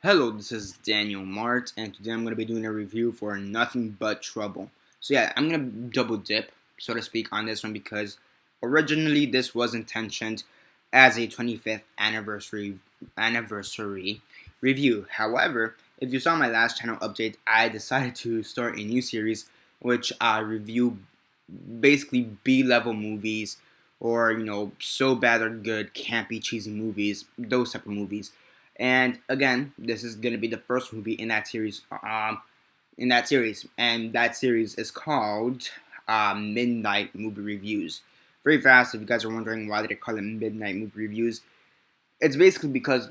Hello, this is Daniel Mart, and today I'm going to be doing a review for Nothing But Trouble. So yeah, I'm going to double dip, so to speak, on this one because originally this was intentioned as a 25th anniversary review. However, if you saw my last channel update, I decided to start a new series which I review basically B-level movies or so bad or good, campy, cheesy movies, those type of movies. And again, this is gonna be the first movie in that series. And that series is called Midnight Movie Reviews. Very fast, if you guys are wondering why they call it Midnight Movie Reviews, it's basically because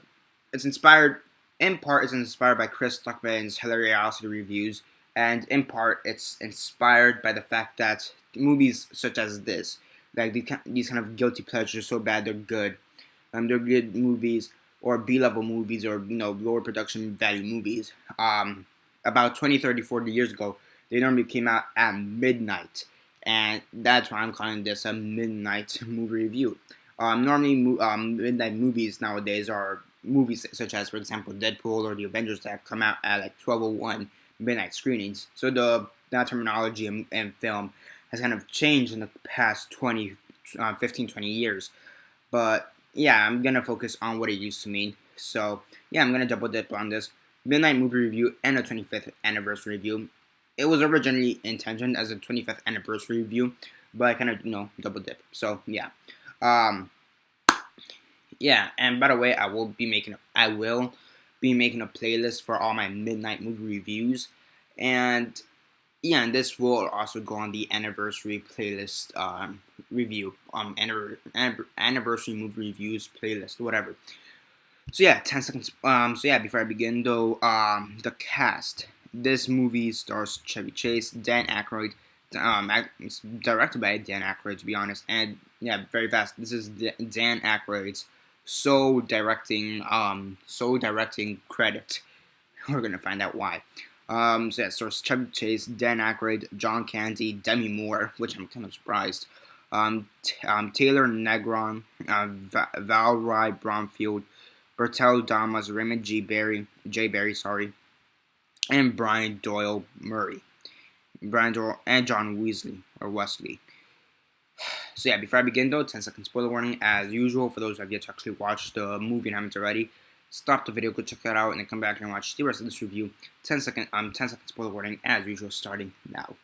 it's inspired. In part, it's inspired by Chris Stuckman's Hilariosity reviews, and in part, it's inspired by the fact that movies such as this, like these kind of guilty pleasures, so bad they're good. They're good movies or B-level movies or lower production value movies. About 20, 30, 40 years ago, they normally came out at midnight, and that's why I'm calling this a midnight movie review. Normally, midnight movies nowadays are movies such as, for example, Deadpool or the Avengers that come out at like 12:01 midnight screenings. So that terminology in film has kind of changed in the past 15, 20 years. But yeah, I'm gonna focus on what it used to mean. So yeah, I'm gonna double dip on this midnight movie review and a 25th anniversary review. It was originally intentioned as a 25th anniversary review, but I kind of double dip. So yeah, um, yeah. And by the way, I will be making a playlist for all my midnight movie reviews, and yeah, and this will also go on the anniversary playlist review, anniversary movie reviews playlist, whatever. So yeah, 10 seconds. So yeah, before I begin though, the cast. This movie stars Chevy Chase, Dan Aykroyd. It's directed by Dan Aykroyd, to be honest, and yeah, very fast. This is Dan Aykroyd's sole directing credit. We're gonna find out why. So yeah, stars Chevy Chase, Dan Aykroyd, John Candy, Demi Moore, which I'm kind of surprised. Taylor Negron, Valry Bromfield, Bertel Damas, Raymond J. Barry, sorry, and Brian Doyle Murray, Brian Doyle and John Wesley. So yeah, before I begin though, 10-second spoiler warning as usual for those who have yet to actually watch the movie and haven't already. Stop the video, go check that out, and then come back and watch the rest of this review. 10-second spoiler warning as usual, starting now.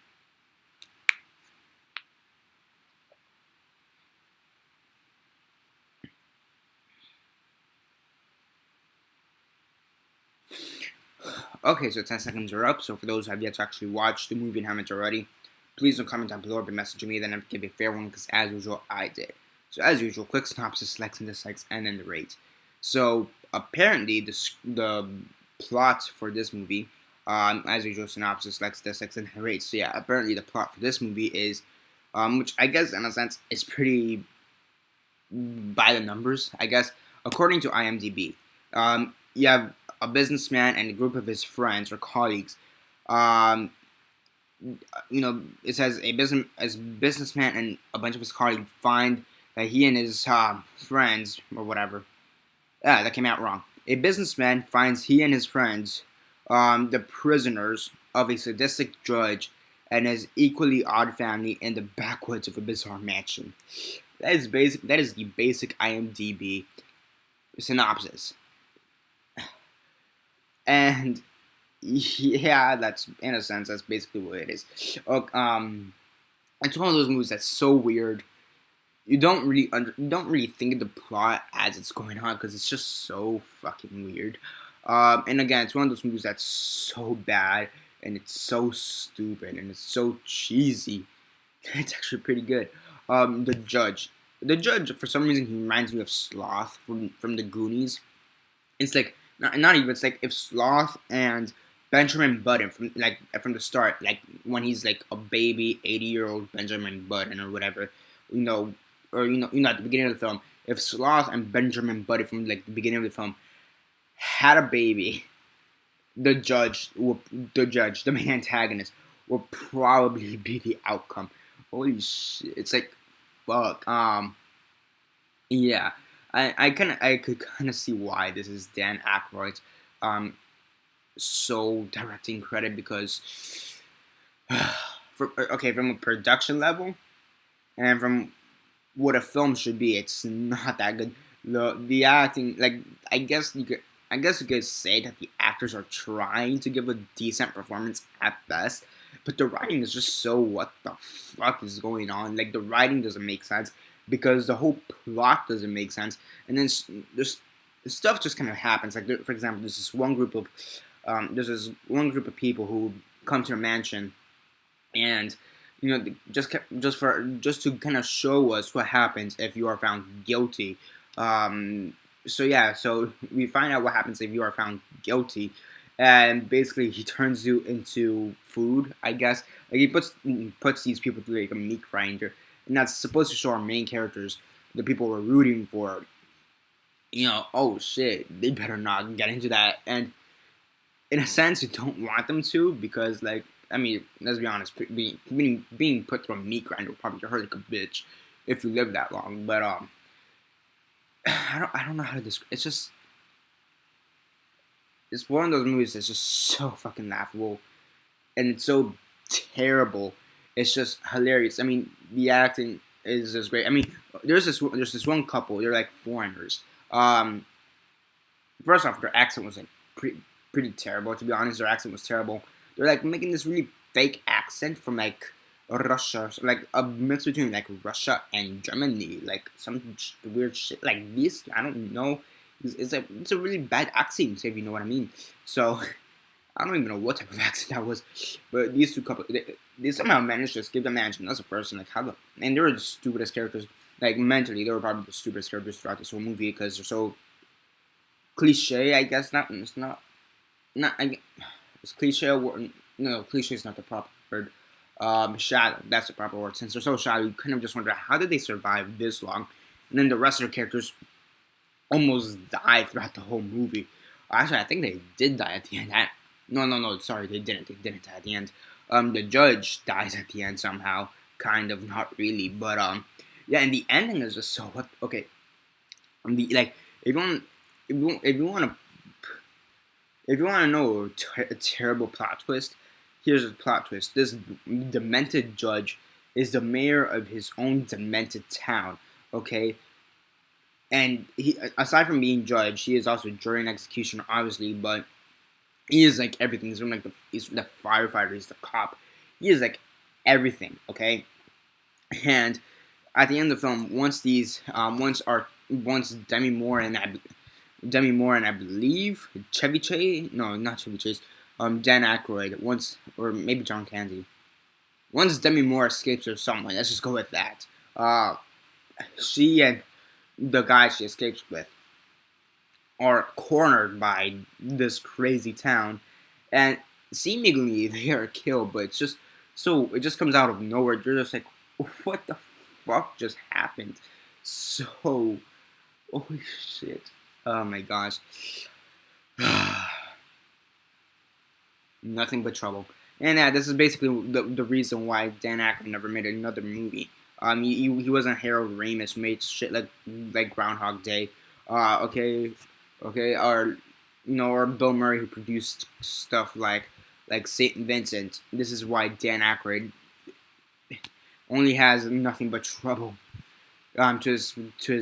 Okay, so 10 seconds are up. So for those who have yet to actually watch the movie and haven't already, please don't comment down below or be messaging me. Then I'll give a fair one because as usual, I did. So as usual, quick synopsis, likes and dislikes, and then the rate. So apparently, the plot for this movie, as usual, synopsis, likes, dislikes, and rate. So yeah, apparently the plot for this movie is, which I guess in a sense is pretty by the numbers, I guess, according to IMDb. You have a businessman and a group of his friends or colleagues. Um, it says a businessman and a bunch of his colleagues find that he and his friends or whatever. That came out wrong. A businessman finds he and his friends, the prisoners of a sadistic judge and his equally odd family in the backwoods of a bizarre mansion. That is basic. That is the basic IMDb synopsis. And yeah, that's in a sense that's basically what it is. It's one of those movies that's so weird. You don't really think of the plot as it's going on because it's just so fucking weird. And again, it's one of those movies that's so bad and it's so stupid and it's so cheesy. It's actually pretty good. The judge, for some reason, he reminds me of Sloth from the Goonies. It's like not even. It's like if Sloth and Benjamin Button from the start, like when he's like a baby, 80-year-old Benjamin Button or whatever, or at the beginning of the film, if Sloth and Benjamin Button from like the beginning of the film had a baby, the main antagonist, will probably be the outcome. Holy shit! It's like, fuck. Yeah. I could kind of see why this is Dan Aykroyd's um sole directing credit because from a production level and from what a film should be, it's not that good. The acting, like, I guess you could say that the actors are trying to give a decent performance at best, but the writing is just so what the fuck is going on? Like, the writing doesn't make sense because the whole plot doesn't make sense, and then there's stuff just kind of happens. Like, for example, there's this one group of people who come to a mansion, and just to kind of show us what happens if you are found guilty. So we find out what happens if you are found guilty, and basically he turns you into food, I guess. Like, he puts these people through like a meat grinder, and that's supposed to show our main characters, the people we're rooting for. Oh shit, they better not get into that. And in a sense, you don't want them to because, like, I mean, let's be honest, being put through a meat grinder will probably hurt like a bitch if you live that long. But I don't know how to describe. It's one of those movies that's just so fucking laughable, and it's so terrible. It's just hilarious. I mean, the acting is just great. I mean, there's this one couple. They're like foreigners. First off, their accent was like pretty terrible. To be honest, their accent was terrible. They're like making this really fake accent from like Russia, so like a mix between like Russia and Germany, like some weird shit like this. I don't know. It's a really bad accent, if you know what I mean. So I don't even know what type of accent that was, but these two couples, they somehow managed to escape the mansion. That's the first thing. Like, and they were the stupidest characters. Like, mentally, they were probably the stupidest characters throughout this whole movie because they're so cliche. I guess not. It's not. Not. It's cliche. No, cliche is not the proper word. Shallow. That's the proper word. Since they're so shallow, you kind of just wonder how did they survive this long. And then the rest of the characters almost die throughout the whole movie. Actually, I think they did die at the end. No. Sorry, they didn't. They didn't die at the end. The judge dies at the end somehow. Kind of, not really, but yeah. And the ending is just so what? Okay, like if you want, if you want to know a terrible plot twist, here's a plot twist. This demented judge is the mayor of his own demented town. Okay, and he, aside from being judge, he is also jury and executioner, obviously, but he is like everything. He's the firefighter, he's the cop. He is like everything, okay? And at the end of the film, once Demi Moore and I believe Chevy Chase, no, not Chevy Chase, Dan Aykroyd, or maybe John Candy. Once Demi Moore escapes or someone, let's just go with that. She and the guy she escapes with are cornered by this crazy town, and seemingly they are killed, but it's just so it just comes out of nowhere. You're just like, what the fuck just happened? So, holy shit! Oh my gosh, nothing but trouble. And this is basically the reason why Dan Aykroyd never made another movie. He wasn't Harold Ramis, who made shit like Groundhog Day. Okay, or Bill Murray, who produced stuff like Saint Vincent. This is why Dan Aykroyd only has nothing but trouble to his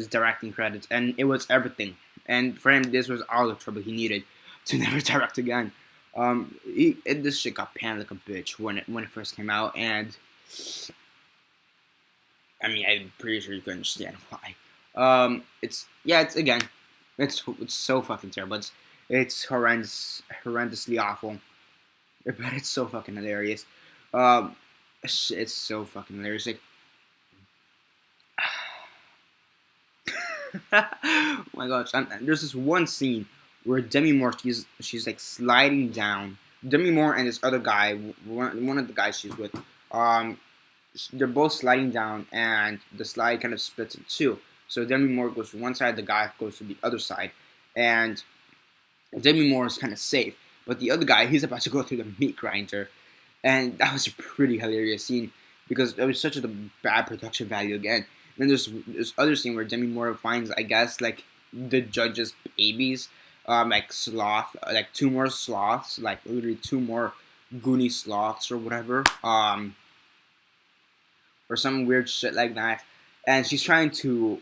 directing credits, and it was everything. And for him, this was all the trouble he needed to never direct again. This shit got panned like a bitch when it first came out, and I mean, I'm pretty sure you can understand why. It's so fucking terrible. It's horrendously awful, but it's so fucking hilarious. It's so fucking hilarious. Like, oh my gosh, there's this one scene where Demi Moore, she's like sliding down. Demi Moore and this other guy, one of the guys she's with, they're both sliding down, and the slide kind of splits in two. So Demi Moore goes to one side, the guy goes to the other side, and Demi Moore is kind of safe, but the other guy, he's about to go through the meat grinder, and that was a pretty hilarious scene because it was such a bad production value again. And then there's this other scene where Demi Moore finds, I guess, like the judge's babies, like sloth, like two more sloths, like literally two more Goonie sloths or whatever, or some weird shit like that. And she's trying to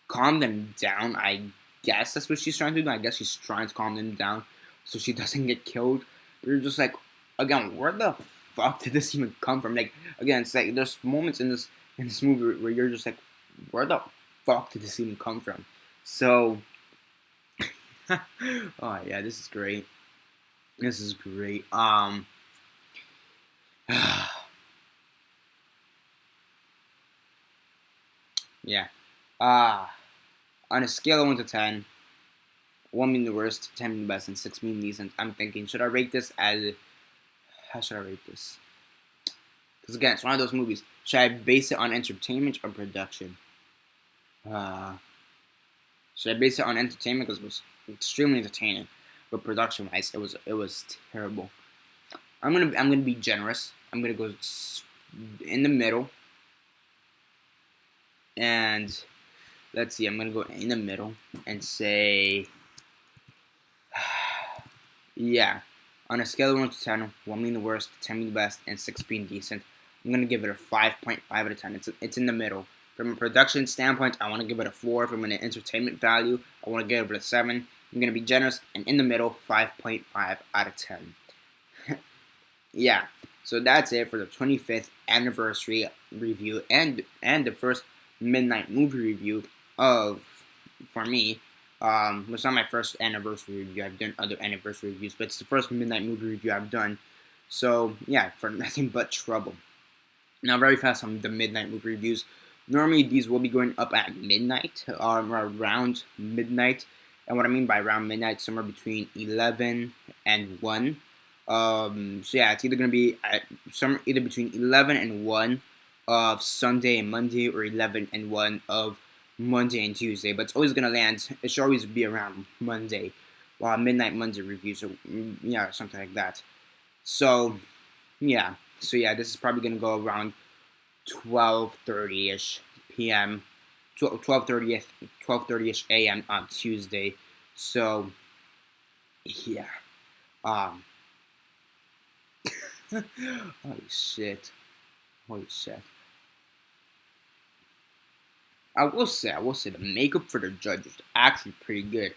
calm them down. I guess that's what she's trying to do. I guess she's trying to calm them down so she doesn't get killed. But you're just like, again, where the fuck did this even come from? Like, again, it's like there's moments in this movie where you're just like, where the fuck did this even come from? So, oh yeah, this is great. This is great. Yeah. Uh on a scale of 1 to 10, 1 being the worst, 10 being the best, and 6 being decent, I'm thinking, should I rate this as? How should I rate this? Because again, it's one of those movies. Should I base it on entertainment or production? Uh, should I base it on entertainment because it was extremely entertaining, but production-wise, it was terrible. I'm gonna be generous. I'm gonna go in the middle, and let's see. I'm gonna go in the middle and say, yeah. On a scale of 1 to 10, 1 being the worst, 10 being the best, and 6 being decent, I'm gonna give it a 5.5 out of 10. It's in the middle. From a production standpoint, I want to give it a 4. From an entertainment value, I want to give it a 7. I'm gonna be generous and in the middle, 5.5 out of 10. Yeah. So that's it for the 25th anniversary review and the first midnight movie review of, for me. It's not my first anniversary review. I've done other anniversary reviews, but it's the first midnight movie review I've done. So yeah, for nothing but trouble. Now, very fast on the midnight movie reviews. Normally, these will be going up at midnight, or around midnight. And what I mean by around midnight, somewhere between 11 and 1. So yeah, it's either gonna be at either between 11 and 1 of Sunday and Monday, or 11 and 1 of Monday and Tuesday. But it's always gonna land. It should always be around Monday, midnight Monday reviews, or yeah, something like that. So yeah, this is probably gonna go around 12:30ish p.m. 12:30ish a.m. on Tuesday. So yeah, um, holy shit. I will say the makeup for the judge was actually pretty good.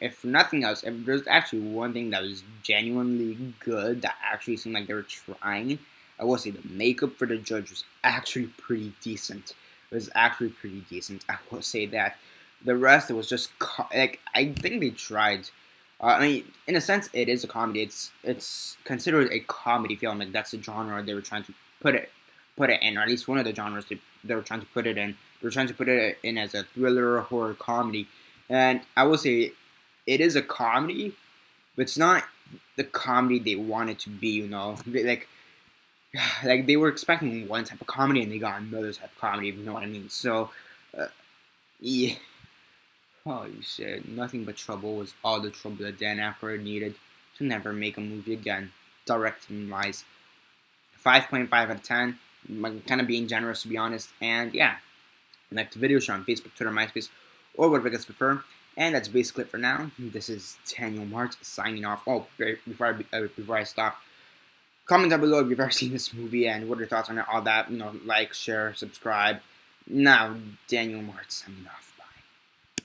If nothing else, if there's actually one thing that was genuinely good that actually seemed like they were trying, I will say the makeup for the judge was actually pretty decent. It was actually pretty decent. I will say that. The rest, it was just like, I think they tried. I mean, in a sense, it is a comedy. It's considered a comedy film. Like, that's the genre they were trying to put it in, or at least one of the genres they were trying to put it in. They were trying to put it in as a thriller horror comedy, and I will say it is a comedy, but it's not the comedy they want it to be. Like they were expecting one type of comedy and they got another type of comedy. If you know what I mean. So, yeah. Holy shit! Nothing but trouble was all the trouble that Dan Aykroyd needed to never make a movie again, directing wise. 5.5 out of 10. I'm kind of being generous, to be honest. And yeah, like the video, share on Facebook, Twitter, MySpace, or whatever you guys prefer. And that's basically it for now. This is Daniel Mart signing off. Oh, before I stop, comment down below if you've ever seen this movie and what are your thoughts on it. All that, like, share, subscribe. Now, Daniel Mart signing off.